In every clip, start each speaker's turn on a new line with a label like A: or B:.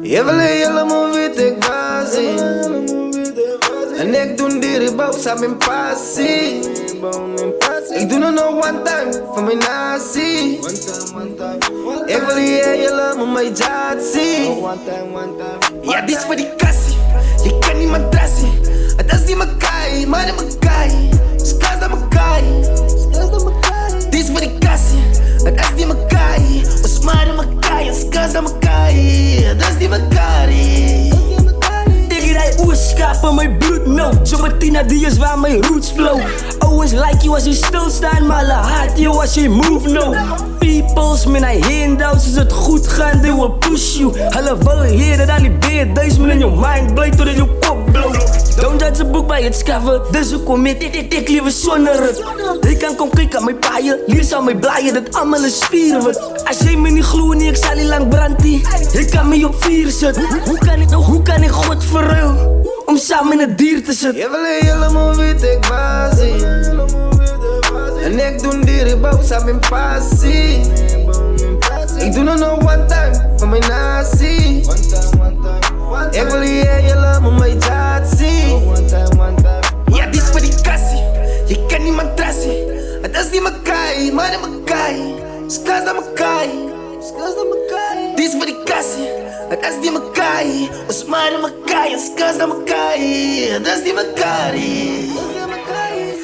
A: Je wil helemaal weet ik was ie. En ik doe die rebounds aan mijn passie. Ik doe het nog one time voor mijn nazi. Ik wil je helemaal mijn jatsie. Ja, dit is voor die kassie. Je kan niet mijn trassie. Het is niet mijn kai, maar in mijn kai. Skaas aan mijn kai. Dit is voor die kassie. Het is niet mijn kai. Ons maar in mijn kai. Skaas aan mijn kai. Het is niet mijn kai.
B: Ik rijd oerskapen, mijn bloed no. Zometeen die is waar mijn roots flow. Owens like you als je stilstaan, maar la haat je als je move no. Peoples, met hij handouts, als het goed gaat, they will push you. Hulle wil heren dat die beerduis me in je mind blijft tot in je kop blow. Don't judge a book by its cover, dus hoe kom ik liever zonder het. Ik kan kom kijken aan mijn paaien, liefst aan mijn blaaien, dat allemaal een spieren wordt. Als jij me niet gloeit, ik zal niet lang branden. Ik kan me op vier zetten. Hoe kan ik God verruilen om samen in het dier te zitten?
A: Je wil helemaal weet ik was ie. En ik doe die rebounds aan mijn passie. Ik doe het nog one time voor mijn nazi. Ik wil je helemaal mijn jatsie. Ja, dit is voor die kassie. Je kan niet mijn trassie. Het is niet mijn kai, maar in mijn kai. Skaas aan mijn kai. Dit is voor die kassie. Het is niet mijn kai. Ons maar in mijn kai. Skaas aan mijn kai. Het is niet mijn kai.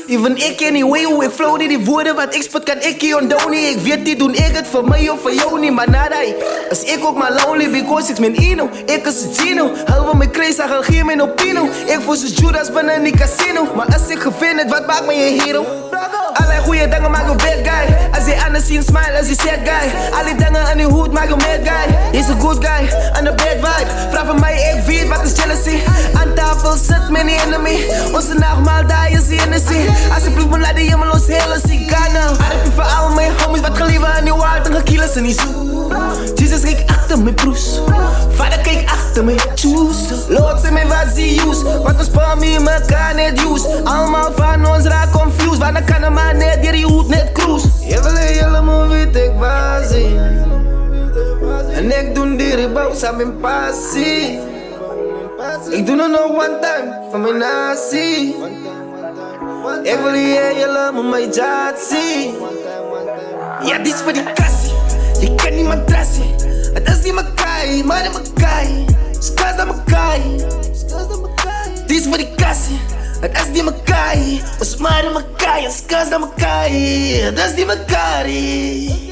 A: Even ik anyway, hoe ik flow die woorden wat ik spot kan ik je onthouden. Ik weet niet, doen ik het voor mij of voor jou niet, maar nadai. Als ik ook maar lonely, because ik ben Ino. Ik is een Gino, halve mijn crazy, al geen mijn opino. Ik voel ze Judas binnen in die casino. Maar als ik gevind het, wat maakt me je hero? Allerlei goeie dingen maken een bad guy. Als je anders zien smile, als je sad guy. Alle dingen aan die hoed maken een mad guy. Is een good guy, aan de bad vibe. Vraag van mij, ik weet wat is jealousy. Aan tafel zit mijn enemy. Onze nachtmaal, daar is die energie. Alsjeblieft, me laat die helemaal los, hele Sigana. RP voor al mijn homies, wat gelieven aan die waard en gekielen ze niet zo. Jesus, kijk achter mijn broes. Vader, kijk achter mijn choose. Lord, zeg mij wat ze use. Wat een spam hier, me kan niet use. Allemaal van ons raak confused. Wanneer kan een man net, die hoed net cruise. Je wil helemaal weet ik was ie. En ik doe die rebounds aan mijn passie. Ik doe het nog one time voor mijn nazi. Ik wil je helemaal mijn jatsie. Ja, dit is voor die kassie. Je kan niet mijn trassie. Het is niet mijn kai, maar in mijn kai. Skaas aan mijn kai. Dit is voor die kassie. Het is niet mijn kai. Ons maar in mijn kai. Skaas aan mijn kai. Het is niet mijn kai.